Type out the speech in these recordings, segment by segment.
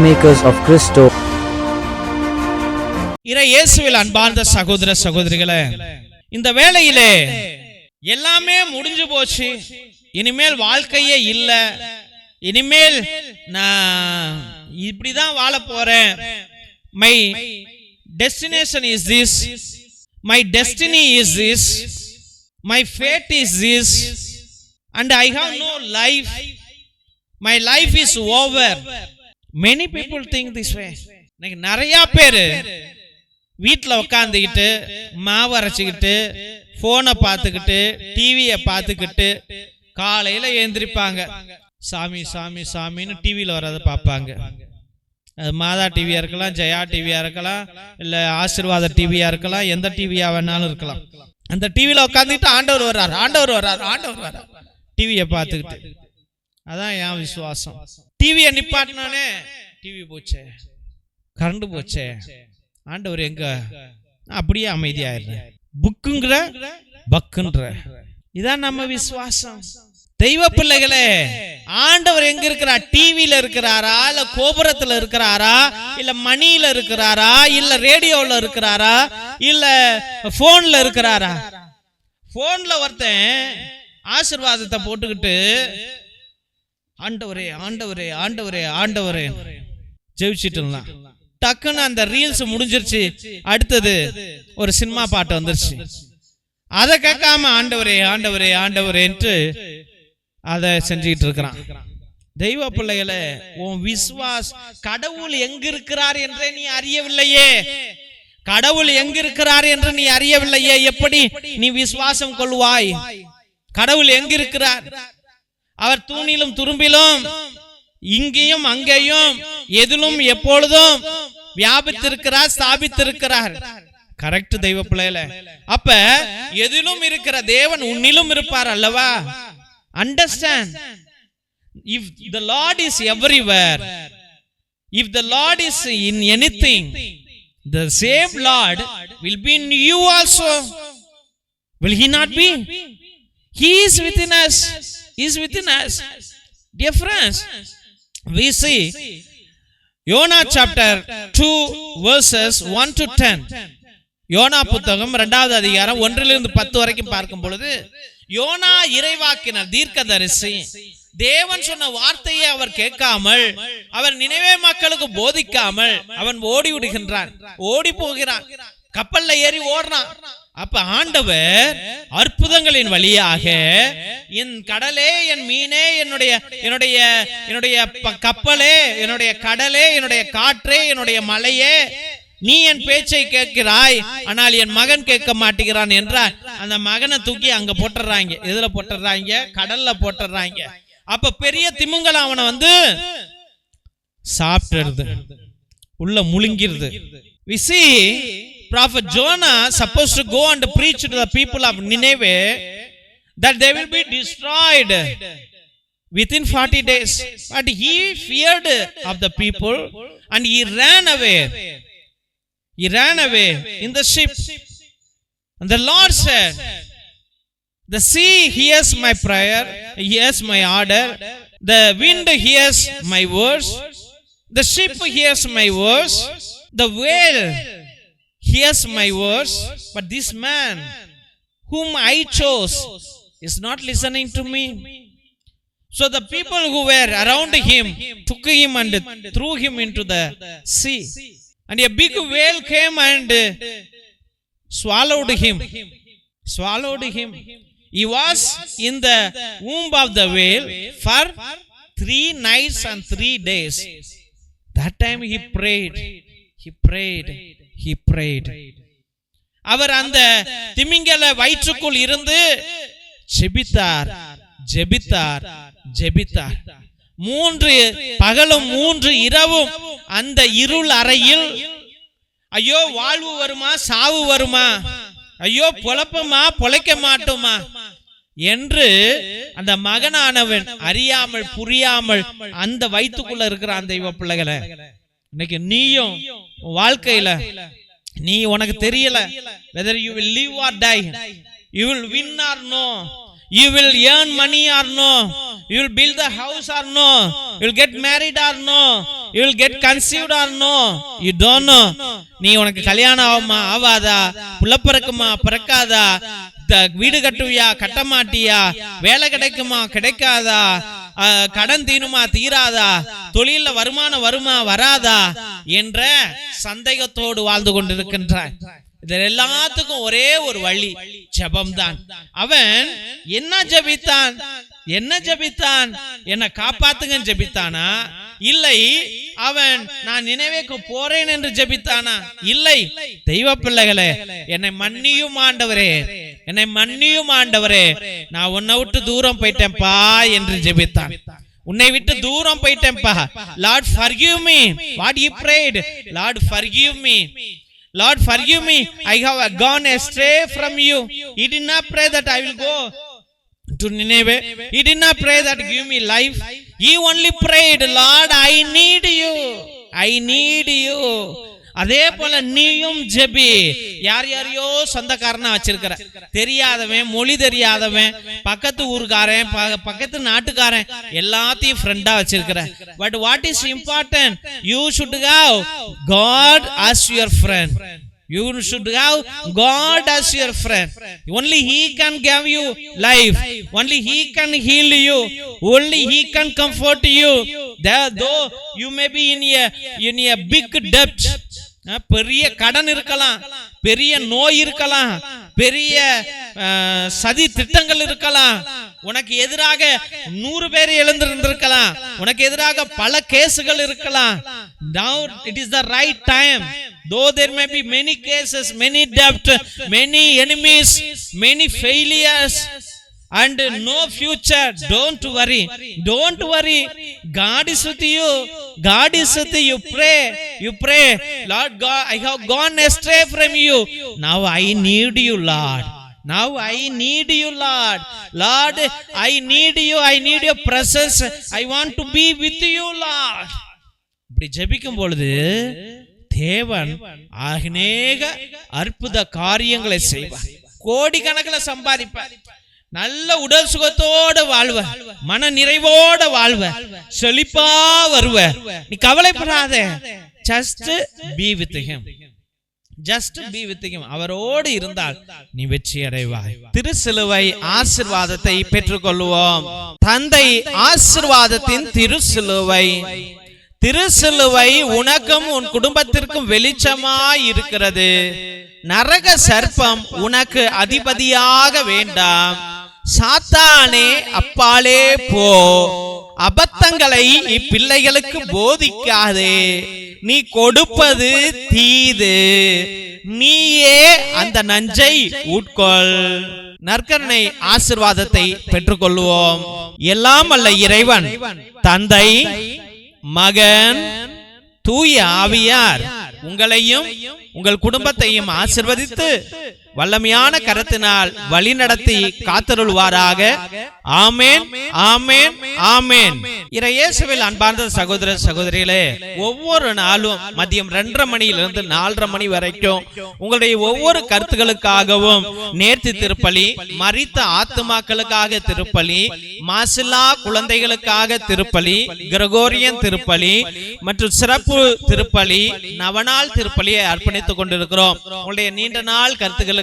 Peacemakers of Christo. இயேசுவில் அன்பார்ந்த சகோதர சகோதரிகளே, இந்த வேளையிலே எல்லாமே முடிஞ்சு போச்சு, இனிமேல் வாழ்க்கையே இல்ல, இனிமேல் நான் இப்படிதான் வாழ போறேன், my destination is this, my destiny is this, my fate is this, and I have no life, my life is over. Many people think this way. நிறைய பேரு வீட்டில் உக்காந்துக்கிட்டு மாவு அரைச்சிக்கிட்டு போனை பார்த்துக்கிட்டு டிவியை பார்த்துக்கிட்டு காலையில் எழுந்திரிப்பாங்க, சாமி சாமி சாமின்னு டிவியில் வர்றதை பார்ப்பாங்க. அது மாதா டிவியா இருக்கலாம், ஜெயா டிவியா இருக்கலாம், இல்லை ஆசீர்வாத டிவியா இருக்கலாம், எந்த டிவியா வேணாலும் இருக்கலாம். அந்த டிவியில் உட்காந்துக்கிட்டு ஆண்டவர் வர்றார், ஆண்டவர் வர்றார், ஆண்டவர் வர்றார், டிவியை பார்த்துக்கிட்டு. அதான் என் விசுவாசம். டிவியை நிப்பாட்டினானே டிவி போச்சே, கரண்ட் போச்சே, ஆண்டவர் எங்க, அப்படியே அமைதியாயிடுறேன், புக்குங்கிற பக்குன்ற. இதான் நம்ம விசுவாசம். தெய்வ பிள்ளைகளே, ஆண்டவர் எங்க இருக்கிறார்? டிவியில இருக்கிறாரா, இல்ல கோபுரத்துல இருக்கிறாரா, இல்ல மணியில இருக்கிறாரா, இல்ல ரேடியோல இருக்கிறாரா, இல்ல போன்ல இருக்கிறாரா? போன்ல ஒருத்தன் ஆசீர்வாதத்தை போட்டுக்கிட்டு ஆண்டவரே ஆண்டவரே ஆண்டவரே ஆண்டவரே ஜெபிச்சிட்டு டக்குன்னு அந்த ரீல்ஸ் முடிஞ்சிருச்சு, அடுத்தது ஒரு சினிமா பாட்டு வந்துருச்சு. அதை கேட்காம ஆண்டவரே ஆண்டவரே ஆண்டவரேன்ட்டு அதை செஞ்சுக்கிட்டு இருக்கிறான். தெய்வ பிள்ளைகளே, உன் விசுவாஸ் கடவுள் எங்க இருக்கிறார் என்றே நீ அறியவில்லையே, கடவுள் எங்க இருக்கிறார் என்று நீ அறியவில்லையே, எப்படி நீ விசுவாசம் கொள்வாய்? கடவுள் எங்க இருக்கிறார்? அவர் தூணிலும் துரும்பிலும் இங்கேயும் அங்கேயும் எதிலும் எப்பொழுதும் வியாபித்திருக்கிறார், ஸ்தாபித்திருக்கிறார். கரெக்ட் தெய்வ பிள்ளைகளே. அப்ப எதிலும் இருக்கிற தேவன் உன்னிலும் இருப்பார் அல்லவா? Understand, if the Lord is everywhere, if the Lord is in anything, the same Lord will be in you also. Will he not be? He is within us. He is within us. Dear friends, we see Jonah chapter 2 verses 1 to 10. Jonah புத்தகம் 2வது அதிகாரம் 1 to 10 வரைக்கும் பார்க்கும் பொழுது, YONO இறைவாக்கினர், தீர்க்கதரிசி. தேவன் சொன்ன வார்த்தையை அவர் கேட்காமல், அவர் நினைவே மக்களுக்கு போதிக்காமல் அவன் ஓடி விடுகின்றான், ஓடி போகிறான், கப்பல்ல ஏறி ஓடுறான். அப்ப ஆண்டவர் அற்புதங்களின் வழியாக, என் கடலே, என் மீனே, என்னுடைய என்னுடைய என்னுடைய கப்பலே, என்னுடைய கடலே, என்னுடைய காற்றே, என்னுடைய மலையே, நீ என் பேச்சை கேட்கிறாய், ஆனால் என் மகன் கேட்க மாட்டேங்கிறான் என்றார். அந்த மகனை தூக்கி அங்க போட்டுறாங்க. எதுல போட்டுறாங்க? கடல்ல போட்டுறாங்க. அப்ப பெரிய திமிங்கலம் அவனை வந்து சாப்பிட்டுருது, உள்ள முழுங்கிருது. We see Prophet Jonah supposed to go and preach to the people of Nineveh that they will be destroyed within 40 days. But he feared of the people and he ran away. He ran away in the ship. And the Lord said, the sea hears my prayer, hears my order. The wind hears my words. The ship hears my words. The whale hears my words. But this man whom I chose is not listening to me. So the people who were around him took him and threw him into the sea. And a big whale came and swallowed him. Swallowed him. He was in the womb of the whale for 3 nights and 3 days. That time he prayed. He prayed. He prayed. அவர் அந்த திமிங்கல வயிற்றுக்குள் இருந்து ஜெபித்தார், ஜெபித்தார், ஜெபித்தார். 3 பகலும் 3 இரவும் அந்த இருள் அறையில், ஐயோ வாழ்வு வருமா, சாவு வருமா, ஐயோ பொழப்பமா, பொழைக்க மாட்டோமா என்று அந்த மகனானவன் அறியாமல் புரியாமல் அந்த வயிற்றுக்குள்ள இருக்கிற அந்த தெய்வ பிள்ளைகளை, இன்னைக்கு நீயும் வாழ்க்கையில நீ உனக்கு தெரியல, whether you will live or die, you will win or no, you will earn money or no, you will build the house or no, you will get married or no, you will get conceived or no, you don't know. நீ உனக்கு கல்யாணம் ஆகுமா ஆவாதா, புள்ள பிறக்குமா பிறக்காதா, வீடு கட்டுவியா கட்ட மாட்டியா, வேலை கிடைக்குமா கிடைக்காதா, கடன் தீருமா தீராதா, தொழில வருமானம் வருமா வராதா என்ற சந்தேகத்தோடு வாழ்ந்து கொண்டிருக்கின்றான். இது எல்லாத்துக்கும் ஒரே ஒரு வழி, ஜெபம்தான். அவன் என்ன ஜெபித்தான்? என்ன காப்பாத்துங்க ஜெபித்தானா? இல்லை. அவன் நான் நினைவேக்கு போறேன் என்று ஜெபித்தானா? இல்லை. தெய்வ பிள்ளைகளே, என்னை மன்னியும் ஆண்டவரே, என்னை மன்னியும் ஆண்டவரே, நான் உன்னை விட்டு தூரம் போயிட்டேன்பா என்று ஜெபித்தான். உன்னை விட்டு தூரம் போயிட்டேன்பா. Lord forgive me. What he prayed, Lord forgive me. Lord forgive me, I have gone astray from you. He did not pray that I will go to Nineveh. He did not pray that give me life. He only prayed, Lord, I need you. I need you. அதே போல நீயும் JP. யார் யாரையோ சொந்தக்காரனா வச்சிருக்கிற, தெரியாதவன், மொழி தெரியாதவன், பக்கத்து ஊருக்காரன், பக்கத்து நாட்டுக்காரன், எல்லாத்தையும் ஃப்ரெண்டா வச்சிருக்கிற. But what is important? You should have God as your friend. You should have God as your friend. Only He can give you life. Only He can heal you. Only He can comfort you. Though you may be in a big debt. பெரிய கடன் இருக்கலாம், பெரிய நோய் இருக்கலாம், பெரிய சதி திட்டங்கள் இருக்கலாம், உனக்கு எதிராக 100 பேர் எழுந்திருந்திருக்கலாம், உனக்கு எதிராக பல கேசுகள் இருக்கலாம். Now it is the right time. Though there may be many cases, many debt, many enemies, many failures and no future, don't worry. God is with you. God is with you. You pray, Lord God, I have gone astray from you. Now I need you, Lord. Now I need you, Lord. Lord, I need you. I need your presence. I want to be with you, Lord. இப்படி ஜெபிக்கும் பொழுது தேவன் அநேக அற்புத காரியங்களை செய்வார். கோடிக்கணக்கில் சம்பாதிப்பார். நல்ல உடல் சுகத்தோட வாழ்வ, மன நிறைவோட வாழ்வ, செழிப்பா வருவ. நீ கவலைப்படாத. just be with him. just be with him. அவரோடு இருந்தால் நீ வெற்றி அடைவாய். திருசிலுவை ஆசீர்வாதத்தை பெற்றுக்கொள்வோம். தந்தை ஆசீர்வாதத்தின் திருசிலுவை. திருசிலுவை உனக்கும் உன் குடும்பத்திற்கும் வெளிச்சமாய் இருக்கிறது. நரக சர்ப்பம் உனக்கு அதிபதியாக வேண்டாம். சாத்தானே அப்பாலே போ. அபத்தங்களை இப்பிள்ளைகளுக்கு போதிக்காதே. நீ கொடுப்பது தீது, நீயே அந்த நஞ்சை உட்கொள். நற்கருணை ஆசீர்வாதத்தை பெற்றுக்கொள்வோம். எல்லாம் வல்ல இறைவன் தந்தை, மகன், தூய ஆவியார் உங்களையும் உங்கள் குடும்பத்தையும் ஆசீர்வதித்து வல்லமையான கரத்தினால் வழி நடத்தி காத்தருள்வாராக. ஆமேன், ஆமேன், ஆமேன். இயேசுவில் அன்பார்ந்த சகோதர சகோதரிகளே, ஒவ்வொரு நாளும் மதியம் 2:30 மணியிலிருந்து 4:30 மணி வரைக்கும் உங்களுடைய ஒவ்வொரு கருத்துக்களுக்காகவும் நேர்த்தி திருப்பலி, மரித்த ஆத்துமாக்களுக்காக திருப்பலி, மாசில்லா குழந்தைகளுக்காக திருப்பலி, கிரகோரியன் திருப்பலி மற்றும் சிறப்பு திருப்பலி, நவநாள் திருப்பலியை அர்ப்பணித்துக் கொண்டிருக்கிறோம். உங்களுடைய நீண்ட நாள் கருத்துக்களுக்காக,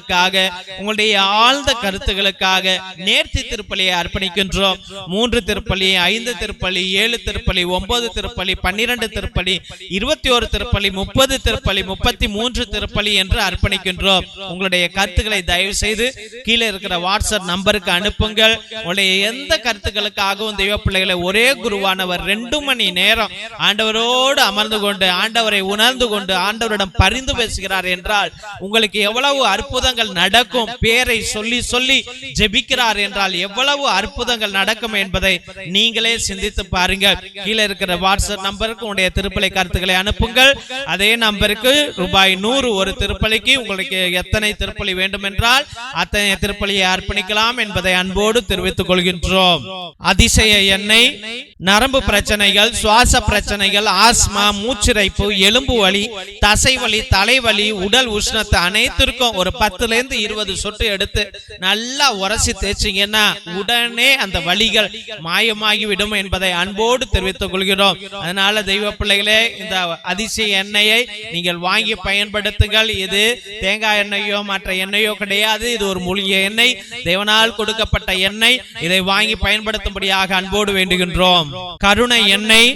உங்களுடைய ஆழ்ந்த கருத்துக்களுக்காக நேர்த்தி திருப்பலியை அர்ப்பணிக்கின்றோம். 3 திருப்பலி, 5 திருப்பலி, 7 திருப்பலி, 9 திருப்பலி, 12 திருப்பலி, 21 திருப்பலி, 30 திருப்பலி, 33 திருப்பலி என்று அர்ப்பணிக்கின்றோம். உங்களுடைய கருத்துக்களை தயவு செய்து கீழே இருக்கிற வாட்ஸ்அப் நம்பருக்கு அனுப்புங்கள். உங்களுடைய எந்த கருத்துக்களுக்காகவும் தெய்வ பிள்ளைகளை ஒரே குருவானவர் 2 மணி நேரம் ஆண்டவரோடு அமர்ந்து கொண்டு ஆண்டவரை உணர்ந்து கொண்டு ஆண்டவரிடம் பரிந்து பேசுகிறார் என்றால் உங்களுக்கு எவ்வளவு அற்புதங்கள் நடக்கும். பேரை சொல்லி சொல்லி ஜெபிக்கிறார் என்றால் எவ்வளவு அற்புதங்கள் நடக்கும் என்பதை நீங்களே சிந்தித்து பாருங்கள். கீழே இருக்கிற வாட்ஸ்அப் நம்பருக்கு உங்களுடைய திருப்பலி கருத்துக்களை அனுப்புங்கள். அதே நம்பருக்கு ரூபாய் 100 ஒரு திருப்பலிக்கு. உங்களுக்கு எத்தனை திருப்பலி வேண்டும் என்றால் அத்தனை திருப்பலியை அர்ப்பணிக்கலாம் என்பதை அன்போடு தெரிவித்துக் கொள்கின்றோம். அதிசய எண்ணெய் நரம்பு பிரச்சனைகள், சுவாச பிரச்சனைகள், ஆஸ்மா, மூச்சிரைப்பு, எலும்பு வலி, தசை வலி, தலைவலி, உடல் உஷ்ணத்தை அனைத்திற்கும் ஒரு 10 இருந்து 20 சொட்டு எடுத்து நல்லா உரசி தேய்ச்சிங்கன்னா உடனே அந்த வலிகள் மாயமாகிவிடும் என்பதை அன்போடு தெரிவித்துக் கொள்கிறோம். அதனால தெய்வ பிள்ளைகளே, இந்த அதிசய எண்ணெயை நீங்கள் வாங்கி பயன்படுத்துங்கள். இது தேங்காய் எண்ணெயோ மற்ற எண்ணெயோ கிடையாது. இது ஒரு மூலிகை எண்ணெய், தேவனால் கொடுக்கப்பட்ட எண்ணெய். இதை வாங்கி பயன்படுத்தும்படியாக அன்போடு வேண்டுகின்றோம். கருணை எண்ணெய்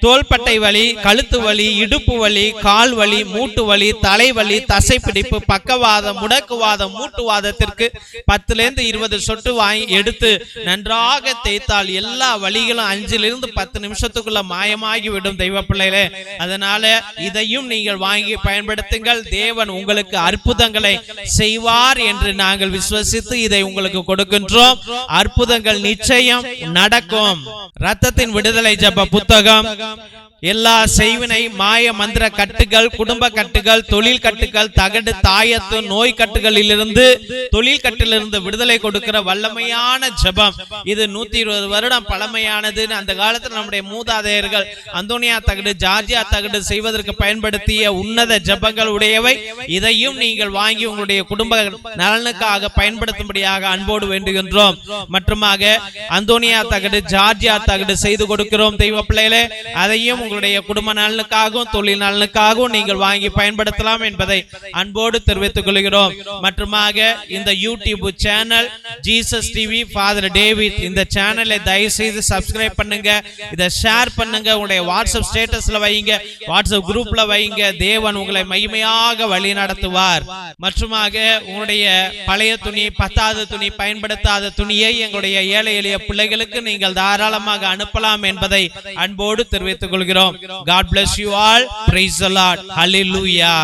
தோள்பட்டை வலி, கழுத்து வலி, இடுப்பு வலி, கால் வலி, மூட்டு வலி, தலைவலி, தசைப்பிடிப்பு, பக்கவாதம், முடக்குவாதம், மூட்டுவாதத்திற்கு 10 இருந்து 20 சொட்டு வாங்கி எடுத்து நன்றாக தேய்த்தால் எல்லா வலிகளும் 5 இருந்து 10 நிமிஷத்துக்குள்ள மாயமாகி விடும் தெய்வ பிள்ளைகளே. அதனால இதையும் நீங்கள் வாங்கி பயன்படுத்துங்கள். தேவன் உங்களுக்கு அற்புதங்களை செய்வார் என்று நாங்கள் விசுவசித்து இதை உங்களுக்கு கொடுக்கின்றோம். அற்புதங்கள் நிச்சயம் நடக்கும். ரத்தத்தின் விடுதலை ஜெப புத்தகம், எல்லா செய்வினை, மாய மந்திர கட்டுகள், குடும்ப கட்டுகள், தொழில் கட்டுகள், தகடு, தாயத்து, நோய் கட்டுகளிலிருந்து, தொழில் கட்டிலிருந்து விடுதலை கொடுக்கிற வல்லமையான ஜெபம். இது 120 வருடம் பழமையானது. அந்த காலத்தில் நம்முடைய மூதாதையர்கள் அந்தோனியா தகடு, ஜார்ஜியா தகடு செய்வதற்கு பயன்படுத்திய உன்னத ஜெபங்கள் உடையவை. இதையும் நீங்கள் வாங்கி உங்களுடைய குடும்ப நலனுக்காக பயன்படுத்தும்படியாக அன்போடு வேண்டுகின்றோம். மற்றுமாக அந்தோனியா தகடு, ஜார்ஜியா தகடு செய்து கொடுக்கிறோம் தெய்வ பிள்ளைகளே. அதையும் உங்களுடைய குடும்ப நலனுக்காகவும் தொழில் நலனுக்காகவும் நீங்கள் வாங்கி பயன்படுத்தலாம் என்பதை அன்போடு தெரிவித்துக் கொள்கிறோம். மற்றுமாக இந்த YouTube channel Jesus TV father David, இந்த சேனலை தயவு செய்து சப்ஸ்கிரைப் பண்ணுங்க, இதை ஷேர் பண்ணுங்க, உங்களுடைய வாட்ஸ்அப் ஸ்டேட்டஸ்ல வைங்க, வாட்ஸ்அப் குரூப்ல வைங்க. தேவன் உங்களை மகிமையாக வழி நடத்துவார். மற்றுமாக உங்களுடைய பழைய துணி, பத்தாவது துணி, பயன்படுத்தாத துணியை எங்களுடைய ஏழை எளிய பிள்ளைகளுக்கு நீங்கள் தாராளமாக அனுப்பலாம் என்பதை அன்போடு தெரிவித்துக் கொள்கிறோம். God bless you all. Praise the Lord. Hallelujah.